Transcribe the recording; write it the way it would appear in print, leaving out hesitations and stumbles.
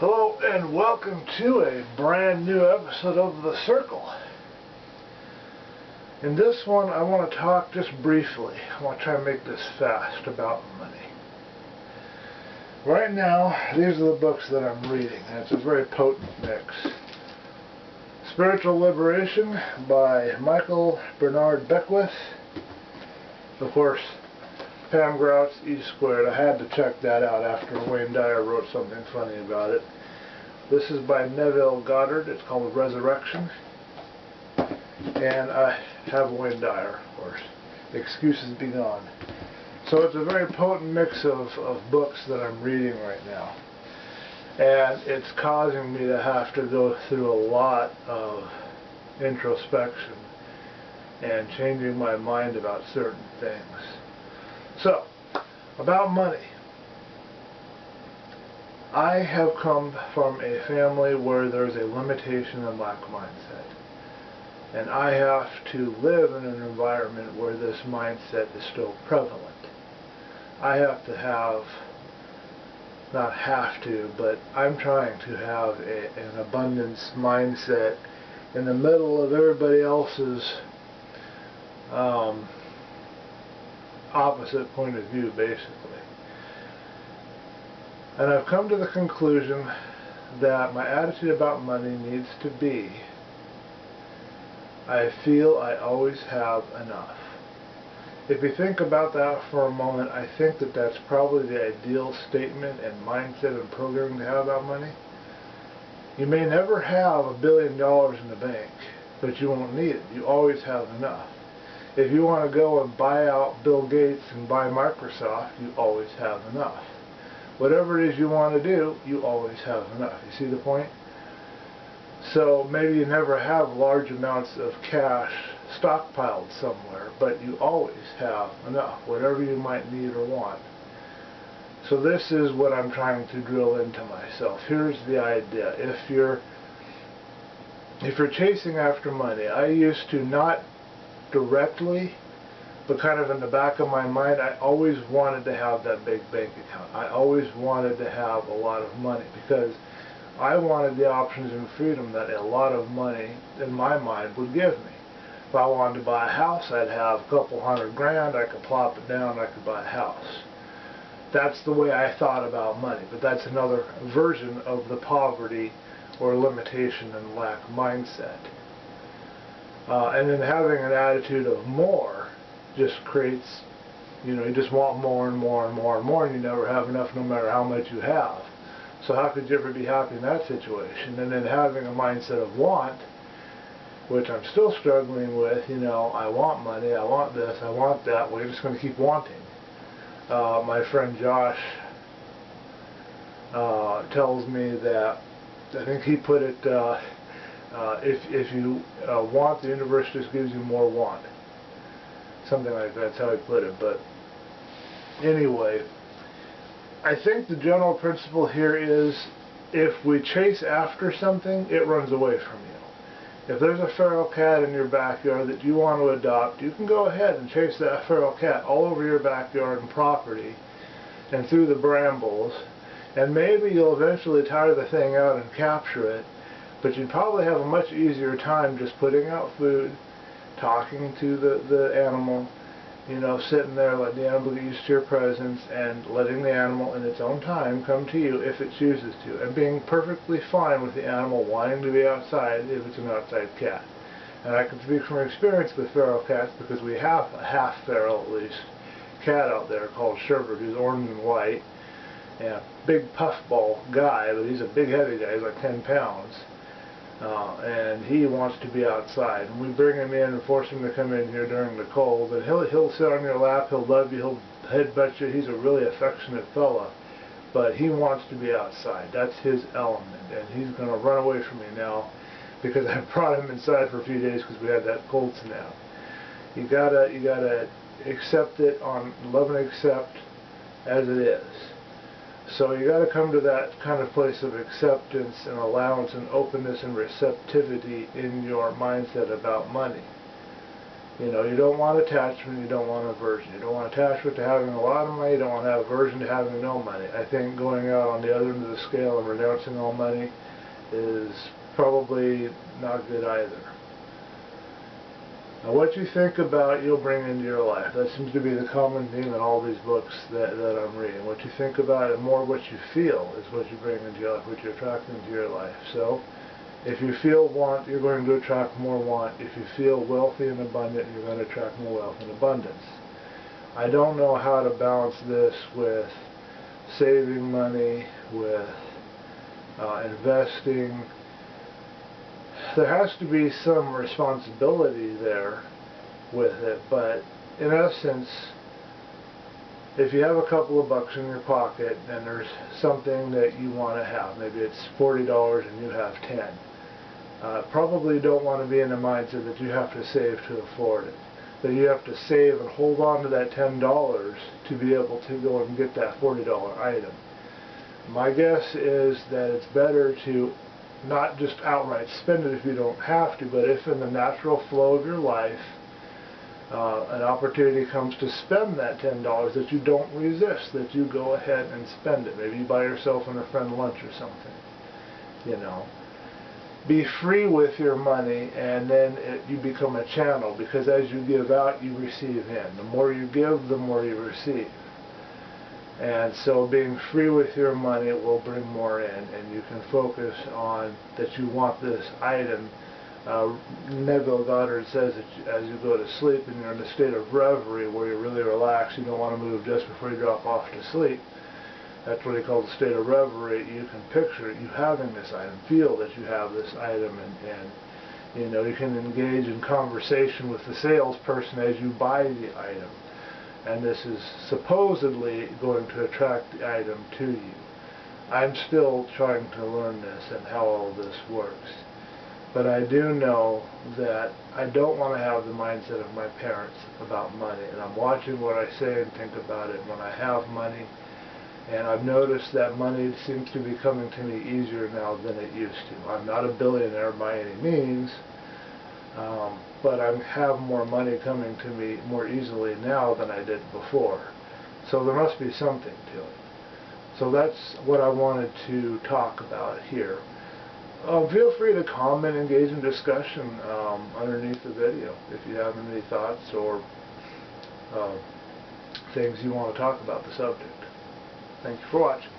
Hello and welcome to a brand new episode of The Circle. In this one I want to talk just briefly, I want to try and make this fast, about money. Right now these are the books that I'm reading, and it's a very potent mix. Spiritual Liberation by Michael Bernard Beckwith. Of course, Pam Grout's E Squared. I had to check that out after Wayne Dyer wrote something funny about it. This is by Neville Goddard. It's called Resurrection. And I have Wayne Dyer, of course. Excuses be gone. So it's a very potent mix of books that I'm reading right now. And it's causing me to have to go through a lot of introspection and changing my mind about certain things. So, about money. I have come from a family where there's a limitation and lack mindset. And I have to live in an environment where this mindset is still prevalent. I have to have, not have to, but I'm trying to have an abundance mindset in the middle of everybody else's opposite point of view, basically. And I've come to the conclusion that my attitude about money needs to be, I feel I always have enough. If you think about that for a moment, I think that that's probably the ideal statement and mindset and programming to have about money. You may never have $1 billion in the bank, but you won't need it. You always have enough. If you want to go and buy out Bill Gates and buy Microsoft, you always have enough. Whatever it is you want to do, you always have enough. You see the point? So maybe you never have large amounts of cash stockpiled somewhere, but you always have enough, whatever you might need or want. So this is what I'm trying to drill into myself. Here's the idea. If you're chasing after money, I used to not directly, but kind of in the back of my mind, I always wanted to have that big bank account. I always wanted to have a lot of money because I wanted the options and freedom that a lot of money, in my mind, would give me. If I wanted to buy a house, I'd have a couple $100 grand, I could plop it down, I could buy a house. That's the way I thought about money, but that's another version of the poverty or limitation and lack mindset. And then having an attitude of more just creates, you just want more and more and more and more, and you never have enough no matter how much you have. So how could you ever be happy in that situation? And then having a mindset of want, which I'm still struggling with, I want money, I want this, I want that, well, you're just going to keep wanting. My friend Josh tells me that, I think he put it, if you want, the universe just gives you more want. Something like that's how he put it. But anyway, I think the general principle here is if we chase after something, it runs away from you. If there's a feral cat in your backyard that you want to adopt, you can go ahead and chase that feral cat all over your backyard and property and through the brambles, and maybe you'll eventually tire the thing out and capture it. But you'd probably have a much easier time just putting out food, talking to the animal, sitting there, letting the animal get used to your presence, and letting the animal in its own time come to you if it chooses to, and being perfectly fine with the animal wanting to be outside if it's an outside cat. And I can speak from experience with feral cats because we have a half feral, at least, cat out there called Sherbert, who's orange and white, and a big puffball guy, but he's a big heavy guy, he's like 10 pounds. And he wants to be outside, and we bring him in and force him to come in here during the cold, and he'll sit on your lap, he'll love you, he'll headbutt you. He's a really affectionate fella, but he wants to be outside. That's his element, and he's going to run away from me now because I brought him inside for a few days because we had that cold snap. You gotta accept it, on love and accept as it is. So you got to come to that kind of place of acceptance and allowance and openness and receptivity in your mindset about money. You know, you don't want attachment, you don't want aversion. You don't want attachment to having a lot of money, you don't want to have aversion to having no money. I think going out on the other end of the scale and renouncing all money is probably not good either. Now, what you think about, you'll bring into your life. That seems to be the common theme in all these books that I'm reading. What you think about and more what you feel is what you bring into your life, what you attract into your life. So, if you feel want, you're going to attract more want. If you feel wealthy and abundant, you're going to attract more wealth and abundance. I don't know how to balance this with saving money, with investing. There has to be some responsibility there with it, but in essence, if you have a couple of bucks in your pocket and there's something that you want to have, maybe it's $40 and you have 10, probably don't want to be in the mindset that you have to save to afford it, that you have to save and hold on to that $10 to be able to go and get that $40 item. My guess is that it's better to not just outright spend it if you don't have to, but if in the natural flow of your life an opportunity comes to spend that $10, that you don't resist, that you go ahead and spend it. Maybe you buy yourself and a friend lunch or something. You know, be free with your money, and then you become a channel, because as you give out, you receive in. The more you give, the more you receive. And so being free with your money will bring more in, and you can focus on that you want this item. Neville Goddard says that as you go to sleep and you're in a state of reverie where you're really relaxed, you don't want to move just before you drop off to sleep. That's what he calls a state of reverie. You can picture you having this item, feel that you have this item, and you know, you can engage in conversation with the salesperson as you buy the item. And this is supposedly going to attract the item to you. I'm still trying to learn this and how all this works. But I do know that I don't want to have the mindset of my parents about money. And I'm watching what I say and think about it when I have money. And I've noticed that money seems to be coming to me easier now than it used to. I'm not a billionaire by any means. But I have more money coming to me more easily now than I did before. So there must be something to it. So that's what I wanted to talk about here. Feel free to comment, engage in discussion underneath the video if you have any thoughts or things you want to talk about the subject. Thank you for watching.